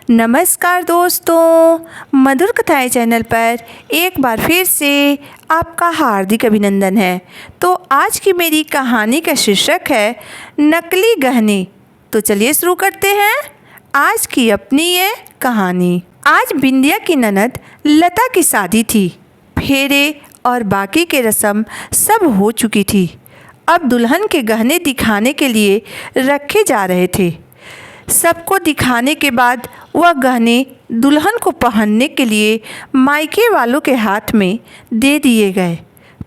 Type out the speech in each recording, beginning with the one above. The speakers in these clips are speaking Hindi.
नमस्कार दोस्तों, मधुर कथाएं चैनल पर एक बार फिर से आपका हार्दिक अभिनंदन है। तो आज की मेरी कहानी का शीर्षक है नकली गहने। तो चलिए शुरू करते हैं आज की अपनी ये कहानी। आज बिंदिया की ननद लता की शादी थी। फेरे और बाकी के रस्म सब हो चुकी थी। अब दुल्हन के गहने दिखाने के लिए रखे जा रहे थे। सबको दिखाने के बाद वह गहने दुल्हन को पहनने के लिए मायके वालों के हाथ में दे दिए गए।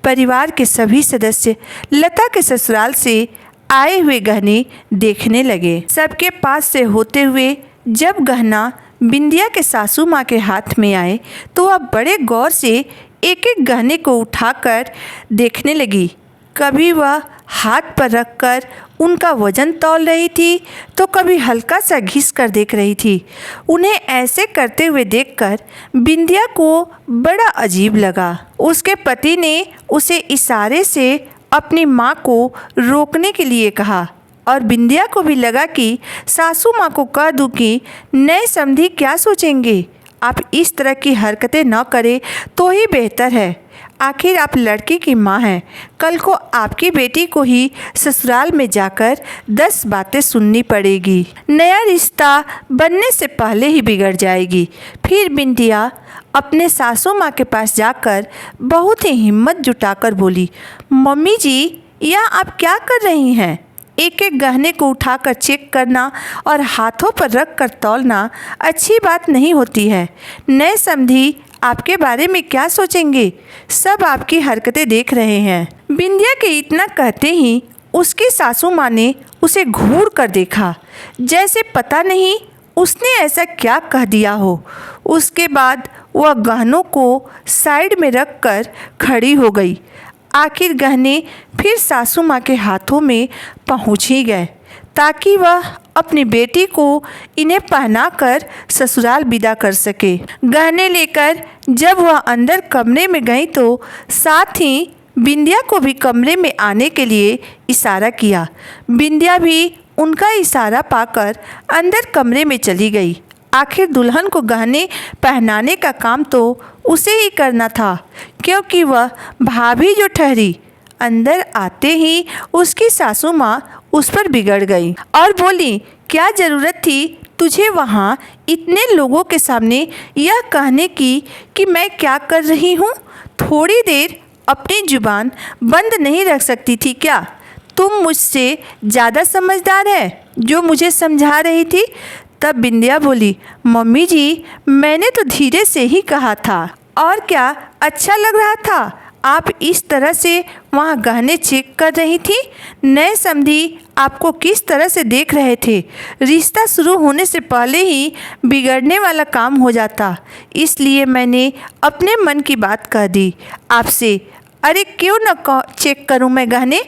परिवार के सभी सदस्य लता के ससुराल से आए हुए गहने देखने लगे। सबके पास से होते हुए जब गहना बिंदिया के सासू माँ के हाथ में आए तो वह बड़े गौर से एक एक गहने को उठाकर देखने लगी। कभी वह हाथ पर रखकर उनका वजन तौल रही थी तो कभी हल्का सा घिस कर देख रही थी। उन्हें ऐसे करते हुए देखकर बिंदिया को बड़ा अजीब लगा। उसके पति ने उसे इशारे से अपनी माँ को रोकने के लिए कहा और बिंदिया को भी लगा कि सासू माँ को कह दूँ कि नए समधी क्या सोचेंगे। आप इस तरह की हरकतें न करें तो ही बेहतर है। आखिर आप लड़की की माँ हैं। कल को आपकी बेटी को ही ससुराल में जाकर 10 बातें सुननी पड़ेगी। नया रिश्ता बनने से पहले ही बिगड़ जाएगी। फिर बिंदिया अपने सासू माँ के पास जाकर बहुत ही हिम्मत जुटाकर बोली, मम्मी जी, यह आप क्या कर रही हैं? एक एक गहने को उठाकर चेक करना और हाथों पर रख कर तौलना अच्छी बात नहीं होती है। नए समधी आपके बारे में क्या सोचेंगे? सब आपकी हरकतें देख रहे हैं। बिंदिया के इतना कहते ही उसकी सासू माँ ने उसे घूर कर देखा, जैसे पता नहीं उसने ऐसा क्या कह दिया हो। उसके बाद वह गहनों को साइड में रख कर खड़ी हो गई। आखिर गहने फिर सासू माँ के हाथों में पहुँच ही गए ताकि वह अपनी बेटी को इन्हें पहनाकर ससुराल विदा कर सके। गहने लेकर जब वह अंदर कमरे में गई तो साथ ही बिंदिया को भी कमरे में आने के लिए इशारा किया। बिंदिया भी उनका इशारा पाकर अंदर कमरे में चली गई। आखिर दुल्हन को गहने पहनाने का काम तो उसे ही करना था, क्योंकि वह भाभी जो ठहरी। अंदर आते ही उसकी सासू माँ उस पर बिगड़ गई और बोली, क्या ज़रूरत थी तुझे वहाँ इतने लोगों के सामने यह कहने की कि मैं क्या कर रही हूँ? थोड़ी देर अपनी जुबान बंद नहीं रख सकती थी क्या? तुम मुझसे ज़्यादा समझदार है जो मुझे समझा रही थी। तब बिंदिया बोली, मम्मी जी, मैंने तो धीरे से ही कहा था। और क्या अच्छा लग रहा था आप इस तरह से वहाँ गहने चेक कर रही थी? नए समधी आपको किस तरह से देख रहे थे? रिश्ता शुरू होने से पहले ही बिगड़ने वाला काम हो जाता। इसलिए मैंने अपने मन की बात कह दी आपसे। अरे क्यों न चेक करूं मैं गहने?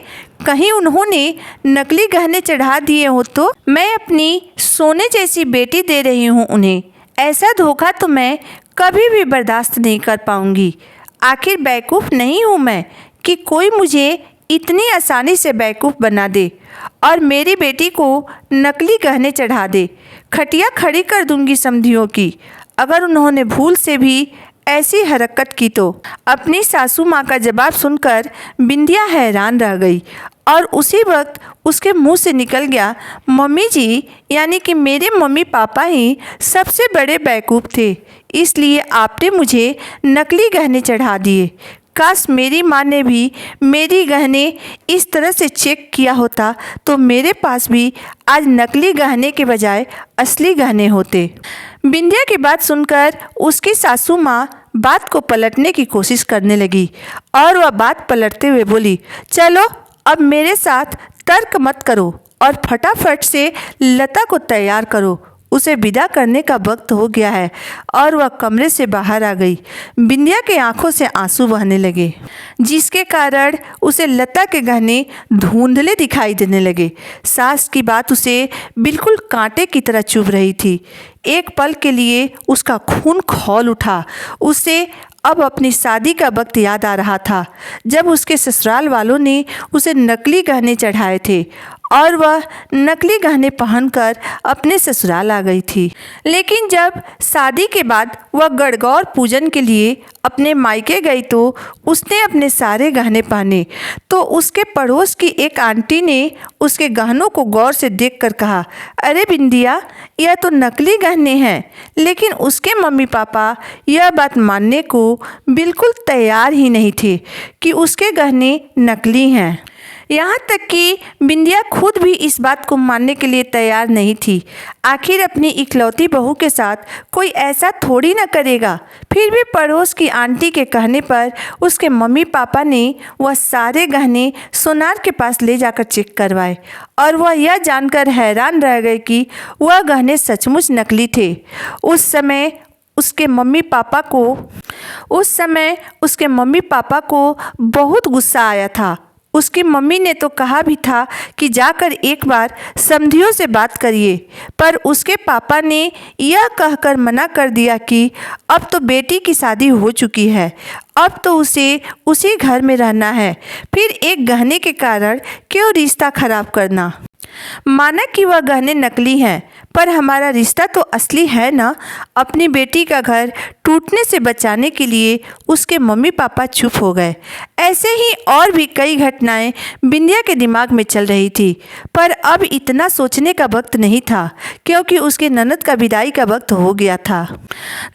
कहीं उन्होंने नकली गहने चढ़ा दिए हो तो? मैं अपनी सोने जैसी बेटी दे रही हूं उन्हें। ऐसा धोखा तो मैं कभी भी बर्दाश्त नहीं कर पाऊंगी। आखिर बेवकूफ़ नहीं हूं मैं कि कोई मुझे इतनी आसानी से बेवकूफ़ बना दे और मेरी बेटी को नकली गहने चढ़ा दे। खटिया खड़ी कर दूंगी समधियों की अगर उन्होंने भूल से भी ऐसी हरकत की तो। अपनी सासू माँ का जवाब सुनकर बिंदिया हैरान रह गई और उसी वक्त उसके मुंह से निकल गया, मम्मी जी, यानी कि मेरे मम्मी पापा ही सबसे बड़े बेवकूफ़ थे, इसलिए आपने मुझे नकली गहने चढ़ा दिए। काश मेरी माँ ने भी मेरी गहने इस तरह से चेक किया होता तो मेरे पास भी आज नकली गहने के बजाय असली गहने होते। बिंदिया की बात सुनकर उसकी सासू माँ बात को पलटने की कोशिश करने लगी और वह बात पलटते हुए बोली, चलो अब मेरे साथ तर्क मत करो और फटाफट से लता को तैयार करो। उसे विदा करने का वक्त हो गया है। और वह कमरे से बाहर आ गई। बिंदिया के आंखों से आंसू बहने लगे, जिसके कारण उसे लता के गहने धुंधले दिखाई देने लगे। सास की बात उसे बिल्कुल कांटे की तरह चुभ रही थी। एक पल के लिए उसका खून खौल उठा। उसे अब अपनी शादी का वक्त याद आ रहा था, जब उसके ससुराल वालों ने उसे नकली गहने चढ़ाए थे और वह नकली गहने पहनकर अपने ससुराल आ गई थी। लेकिन जब शादी के बाद वह गणगौर पूजन के लिए अपने मायके गई तो उसने अपने सारे गहने पहने। तो उसके पड़ोस की एक आंटी ने उसके गहनों को गौर से देखकर कहा, अरे बिंदिया, यह तो नकली गहने हैं। लेकिन उसके मम्मी पापा यह बात मानने को बिल्कुल तैयार ही नहीं थे कि उसके गहने नकली हैं। यहाँ तक कि बिंदिया खुद भी इस बात को मानने के लिए तैयार नहीं थी। आखिर अपनी इकलौती बहू के साथ कोई ऐसा थोड़ी ना करेगा। फिर भी पड़ोस की आंटी के कहने पर उसके मम्मी पापा ने वह सारे गहने सोनार के पास ले जाकर चेक करवाए और वह यह जानकर हैरान रह गए कि वह गहने सचमुच नकली थे। उस समय उसके मम्मी पापा को बहुत गुस्सा आया था। उसकी मम्मी ने तो कहा भी था कि जाकर एक बार समधियों से बात करिए, पर उसके पापा ने यह कहकर मना कर दिया कि अब तो बेटी की शादी हो चुकी है, अब तो उसे उसी घर में रहना है, फिर एक गहने के कारण क्यों रिश्ता खराब करना। माना कि वह गहने नकली हैं, पर हमारा रिश्ता तो असली है ना। अपनी बेटी का घर टूटने से बचाने के लिए उसके मम्मी पापा चुप हो गए। ऐसे ही और भी कई घटनाएं बिंदिया के दिमाग में चल रही थी, पर अब इतना सोचने का वक्त नहीं था, क्योंकि उसके ननद का विदाई का वक्त हो गया था।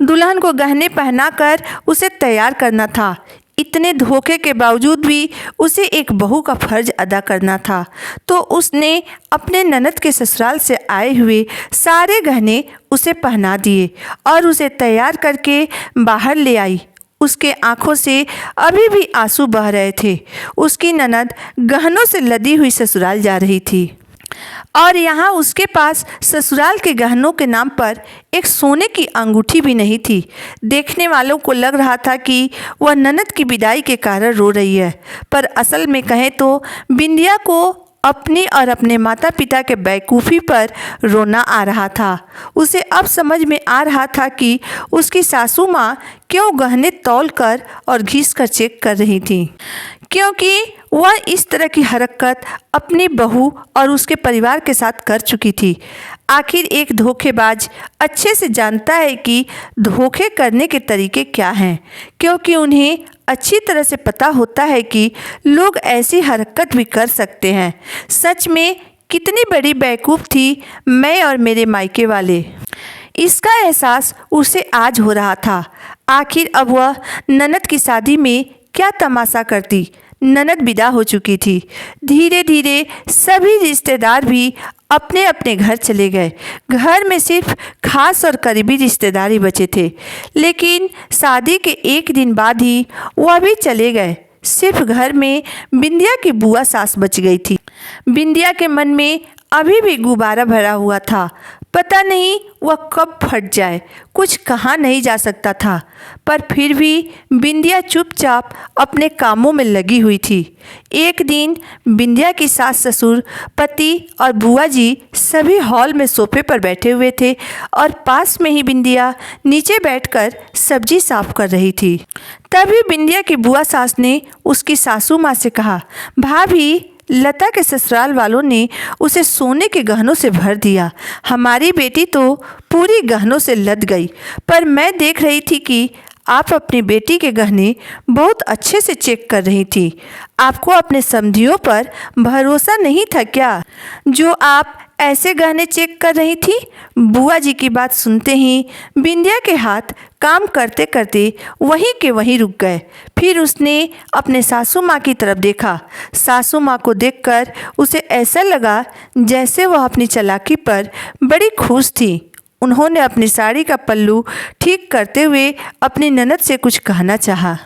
दुल्हन को गहने पहनाकर उसे तैयार करना था। इतने धोखे के बावजूद भी उसे एक बहू का फर्ज अदा करना था। तो उसने अपने ननद के ससुराल से आए हुए सारे गहने उसे पहना दिए और उसे तैयार करके बाहर ले आई। उसके आंखों से अभी भी आंसू बह रहे थे। उसकी ननद गहनों से लदी हुई ससुराल जा रही थी और यहाँ उसके पास ससुराल के गहनों के नाम पर एक सोने की अंगूठी भी नहीं थी। देखने वालों को लग रहा था कि वह ननद की विदाई के कारण रो रही है, पर असल में कहें तो बिंदिया को अपनी और अपने माता पिता के बेवकूफ़ी पर रोना आ रहा था। उसे अब समझ में आ रहा था कि उसकी सासू माँ क्यों गहने तौल कर और घिस कर चेक कर रही थी, क्योंकि वह इस तरह की हरकत अपनी बहू और उसके परिवार के साथ कर चुकी थी। आखिर एक धोखेबाज अच्छे से जानता है कि धोखे करने के तरीके क्या हैं, क्योंकि उन्हें अच्छी तरह से पता होता है कि लोग ऐसी हरकत भी कर सकते हैं। सच में कितनी बड़ी बेवकूफ़ थी मैं और मेरे मायके वाले। इसका एहसास उसे आज हो रहा था। आखिर अब वह ननद की शादी में क्या तमाशा करती। ननद विदा हो चुकी थी। धीरे धीरे सभी रिश्तेदार भी अपने अपने घर चले गए। घर में सिर्फ खास और करीबी रिश्तेदार ही बचे थे। लेकिन शादी के एक दिन बाद ही वह भी चले गए। सिर्फ घर में बिंदिया की बुआ सास बच गई थी। बिंदिया के मन में अभी भी गुब्बारा भरा हुआ था। पता नहीं वह कब फट जाए, कुछ कहा नहीं जा सकता था। पर फिर भी बिंदिया चुपचाप अपने कामों में लगी हुई थी। एक दिन बिंदिया की सास ससुर, पति और बुआ जी सभी हॉल में सोफे पर बैठे हुए थे और पास में ही बिंदिया नीचे बैठकर सब्जी साफ कर रही थी। तभी बिंदिया की बुआ सास ने उसकी सासू माँ से कहा, भाभी, लता के ससुराल वालों ने उसे सोने के गहनों से भर दिया। हमारी बेटी तो पूरी गहनों से लद गई। पर मैं देख रही थी कि आप अपनी बेटी के गहने बहुत अच्छे से चेक कर रही थी। आपको अपने समधियों पर भरोसा नहीं था क्या, जो आप ऐसे गहने चेक कर रही थी? बुआ जी की बात सुनते ही बिंदिया के हाथ काम करते करते वहीं के वहीं रुक गए। फिर उसने अपने सासू माँ की तरफ देखा। सासू माँ को देखकर उसे ऐसा लगा जैसे वह अपनी चालाकी पर बड़ी खुश थी। उन्होंने अपनी साड़ी का पल्लू ठीक करते हुए अपनी ननद से कुछ कहना चाहा,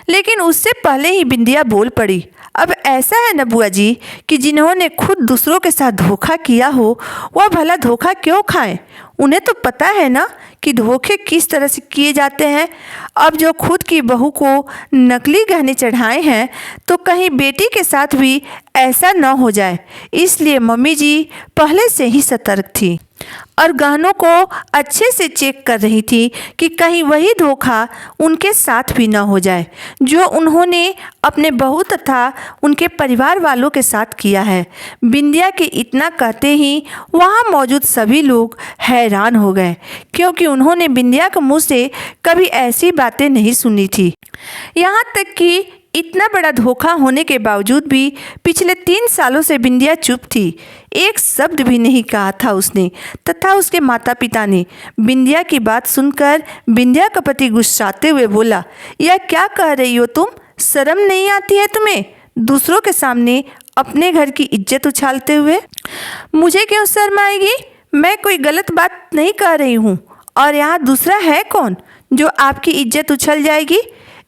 लेकिन उससे पहले ही बिंदिया बोल पड़ी, अब ऐसा है न बुआ जी कि जिन्होंने खुद दूसरों के साथ धोखा किया हो वह भला धोखा क्यों खाएं? उन्हें तो पता है ना कि धोखे किस तरह से किए जाते हैं। अब जो खुद की बहू को नकली गहने चढ़ाए हैं तो कहीं बेटी के साथ भी ऐसा न हो जाए, इसलिए मम्मी जी पहले से ही सतर्क थी। और गहनों को अच्छे से चेक कर रही थी कि कहीं वही धोखा उनके साथ भी न हो जाए जो उन्होंने अपने बहू तथा उनके परिवार वालों के साथ किया है। बिंदिया के इतना कहते ही वहाँ मौजूद सभी लोग हैरान हो गए, क्योंकि उन्होंने बिंदिया के मुँह से कभी ऐसी बातें नहीं सुनी थी। यहाँ तक कि इतना बड़ा धोखा होने के बावजूद भी पिछले 3 सालों से बिंदिया चुप थी। एक शब्द भी नहीं कहा था उसने तथा उसके माता पिता ने। बिंदिया की बात सुनकर बिंदिया का पति गुस्साते हुए बोला, यह क्या कह रही हो तुम? शर्म नहीं आती है तुम्हें दूसरों के सामने अपने घर की इज्जत उछालते हुए? मुझे क्यों शर्म आएगी? मैं कोई गलत बात नहीं कह रही हूँ। और यहाँ दूसरा है कौन जो आपकी इज्जत उछल जाएगी?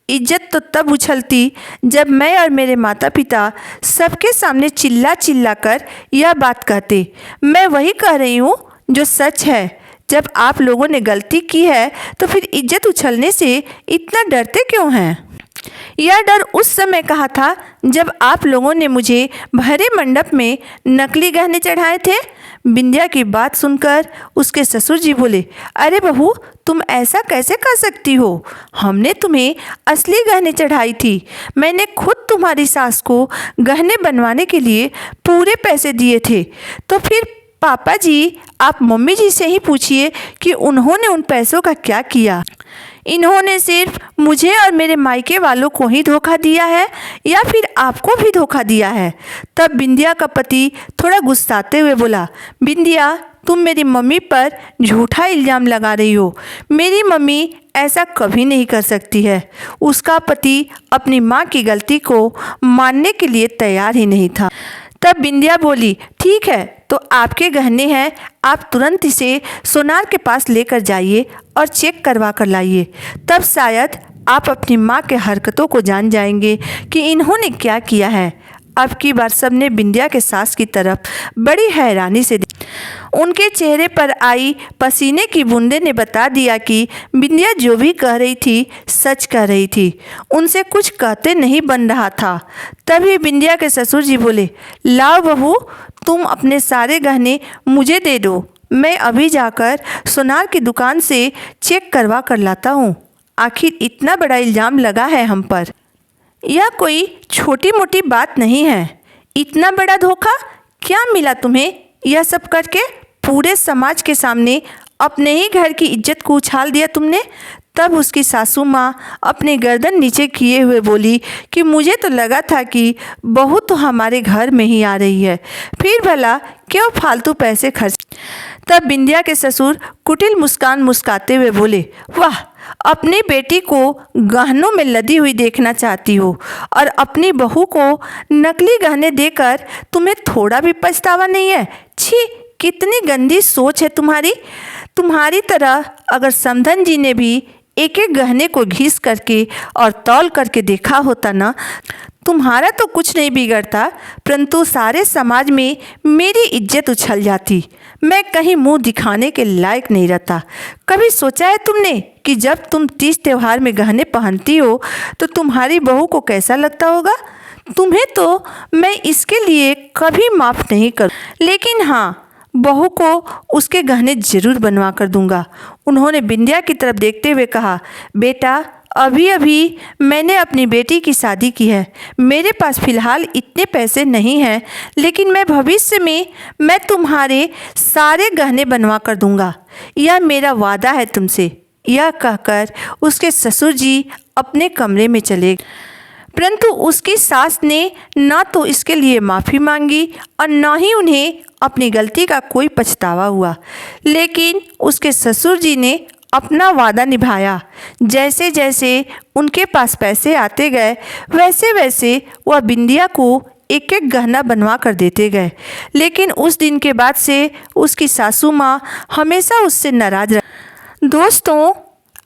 इज्जत तो तब उछलती जब मैं और मेरे माता पिता सबके सामने चिल्ला चिल्ला कर यह बात कहते। मैं वही कह रही हूँ जो सच है। जब आप लोगों ने गलती की है तो फिर इज्जत उछलने से इतना डरते क्यों हैं? यह डर उस समय कहा था जब आप लोगों ने मुझे भरे मंडप में नकली गहने चढ़ाए थे। बिंदिया की बात सुनकर उसके ससुर जी बोले, अरे बहू, तुम ऐसा कैसे कर सकती हो? हमने तुम्हें असली गहने चढ़ाई थी। मैंने खुद तुम्हारी सास को गहने बनवाने के लिए पूरे पैसे दिए थे। तो फिर पापा जी, आप मम्मी जी से ही पूछिए कि उन्होंने उन पैसों का क्या किया। इन्होंने सिर्फ मुझे और मेरे मायके वालों को ही धोखा दिया है या फिर आपको भी धोखा दिया है? तब बिंदिया का पति थोड़ा गुस्साते हुए बोला, बिंदिया, तुम मेरी मम्मी पर झूठा इल्ज़ाम लगा रही हो। मेरी मम्मी ऐसा कभी नहीं कर सकती है। उसका पति अपनी माँ की गलती को मानने के लिए तैयार ही नहीं था। तब बिंदिया बोली, ठीक है, तो आपके गहने हैं, आप तुरंत इसे सोनार के पास लेकर जाइए और चेक करवा कर लाइए। तब शायद आप अपनी माँ के हरकतों को जान जाएंगे कि इन्होंने क्या किया है। अब की बार सबने बिंदिया के सास की तरफ बड़ी हैरानी से उनके चेहरे पर आई पसीने की बूंदें ने बता दिया कि बिंदिया जो भी कह रही थी सच कह रही थी। उनसे कुछ कहते नहीं बन रहा था। तभी बिंदिया के ससुर जी बोले, लाओ बहू, तुम अपने सारे गहने मुझे दे दो। मैं अभी जाकर सोनार की दुकान से चेक करवा कर लाता हूँ। आखिर इतना बड़ा इल्ज़ाम लगा है हम पर। यह कोई छोटी मोटी बात नहीं है। इतना बड़ा धोखा क्या मिला तुम्हें? यह सब करके पूरे समाज के सामने अपने ही घर की इज्जत को उछाल दिया तुमने। तब उसकी सासू माँ अपनी गर्दन नीचे किए हुए बोली कि मुझे तो लगा था कि बहू तो हमारे घर में ही आ रही है, फिर भला क्यों फालतू पैसे खर्च। तब बिंदिया के ससुर कुटिल मुस्कान मुस्काते हुए बोले, वाह, अपनी बेटी को गहनों में लदी हुई देखना चाहती हो और अपनी बहू को नकली गहने देकर तुम्हें थोड़ा भी पछतावा नहीं है? छी, कितनी गंदी सोच है तुम्हारी। तुम्हारी तरह अगर समधन जी ने भी एक एक गहने को घिस करके और तौल करके देखा होता ना, तुम्हारा तो कुछ नहीं बिगड़ता, परंतु सारे समाज में मेरी इज्जत उछल जाती। मैं कहीं मुंह दिखाने के लायक नहीं रहता। कभी सोचा है तुमने कि जब तुम तीज त्यौहार में गहने पहनती हो तो तुम्हारी बहू को कैसा लगता होगा? तुम्हें तो मैं इसके लिए कभी माफ़ नहीं करूँ, लेकिन हाँ, बहू को उसके गहने जरूर बनवा कर दूंगा। उन्होंने बिंदिया की तरफ देखते हुए कहा, बेटा, अभी अभी मैंने अपनी बेटी की शादी की है। मेरे पास फ़िलहाल इतने पैसे नहीं हैं, लेकिन मैं भविष्य में मैं तुम्हारे सारे गहने बनवा कर दूंगा। यह मेरा वादा है तुमसे। यह कहकर उसके ससुर जी अपने कमरे में चले गए, परंतु उसकी सास ने ना तो इसके लिए माफ़ी मांगी और ना ही उन्हें अपनी गलती का कोई पछतावा हुआ। लेकिन उसके ससुर जी ने अपना वादा निभाया। जैसे जैसे उनके पास पैसे आते गए वैसे वैसे वह बिंदिया को एक एक गहना बनवा कर देते गए। लेकिन उस दिन के बाद से उसकी सासू माँ हमेशा उससे नाराज रही। दोस्तों,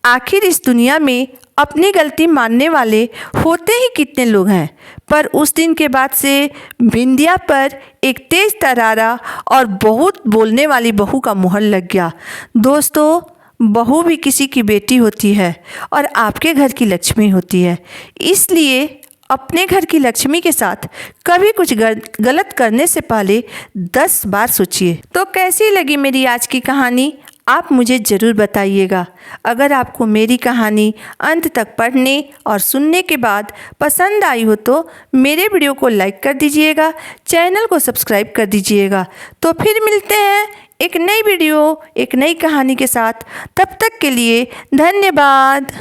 आखिर इस दुनिया में अपनी गलती मानने वाले होते ही कितने लोग हैं, पर उस दिन के बाद से बिंदिया पर एक तेज तरारा और बहुत बोलने वाली बहू का मुहर लग गया। दोस्तों, बहू भी किसी की बेटी होती है और आपके घर की लक्ष्मी होती है। इसलिए अपने घर की लक्ष्मी के साथ कभी कुछ गलत करने से पहले 10 बार सोचिए। तो कैसी लगी मेरी आज की कहानी, आप मुझे ज़रूर बताइएगा। अगर आपको मेरी कहानी अंत तक पढ़ने और सुनने के बाद पसंद आई हो तो मेरे वीडियो को लाइक कर दीजिएगा, चैनल को सब्सक्राइब कर दीजिएगा। तो फिर मिलते हैं एक नई वीडियो, एक नई कहानी के साथ। तब तक के लिए धन्यवाद।